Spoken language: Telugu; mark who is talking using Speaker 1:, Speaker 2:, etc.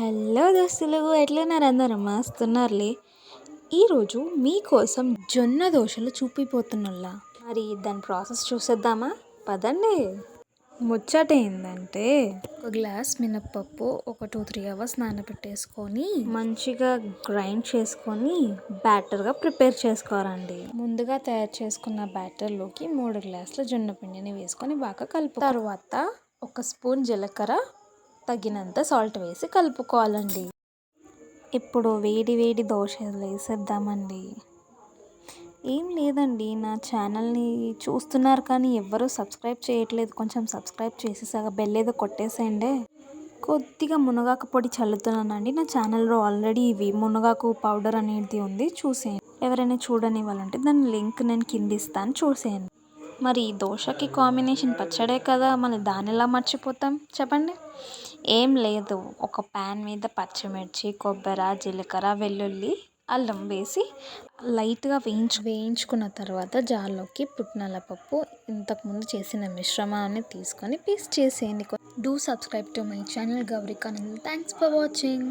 Speaker 1: హలో దోస్తులు, ఎట్లున్నారు? అందరూ మస్తున్నారులే. ఈరోజు మీకోసం జొన్న దోశలు చూపిపోతున్నలా. మరి దాని ప్రాసెస్ చూసేద్దామా? పదండి. ముచ్చట ఏంటంటే, ఒక గ్లాస్ మినప్పప్పు ఒక 2-3 అవర్స్ నానబెట్టేసుకొని మంచిగా గ్రైండ్ చేసుకొని బ్యాటర్గా ప్రిపేర్ చేసుకోవాలండి. ముందుగా తయారు చేసుకున్న బ్యాటర్లోకి 3 గ్లాసుల జొన్న పిండిని వేసుకొని బాగా కలుపు. తర్వాత 1 స్పూన్ జీలకర్ర, తగినంత సాల్ట్ వేసి కలుపుకోవాలండి. ఇప్పుడు వేడి వేడి దోశలు వేసేద్దామండి. ఏం లేదండి, నా ఛానల్ని చూస్తున్నారు కానీ ఎవ్వరూ సబ్స్క్రైబ్ చేయట్లేదు. కొంచెం సబ్స్క్రైబ్ చేసేసాక బెల్ ఏదో కొట్టేసేయండి. కొద్దిగా మునగాకు పొడి చల్లుతున్నానండి. నా ఛానల్లో ఆల్రెడీ ఇవి మునగాకు పౌడర్ అనేది ఉంది, చూసేయండి. ఎవరైనా చూడని వాళ్ళంటే దాని లింక్ నేను కింద ఇస్తాను, చూసేయండి. మరి ఈ దోశకి కాంబినేషన్ పచ్చడే కదా, మళ్ళీ దాన్ని ఎలా మర్చిపోతాం చెప్పండి. ఏం లేదు, ఒక ప్యాన్ మీద పచ్చిమిర్చి, కొబ్బరి, జీలకర్ర, వెల్లుల్లి, అల్లం వేసి లైట్గా వేయించుకున్న తర్వాత జార్లోకి పుట్నాల పప్పు, ఇంతకుముందు చేసిన మిశ్రమాన్ని తీసుకొని పేస్ట్ చేసేయండి. Do subscribe to my channel Gaurika Nandan. Thanks for watching.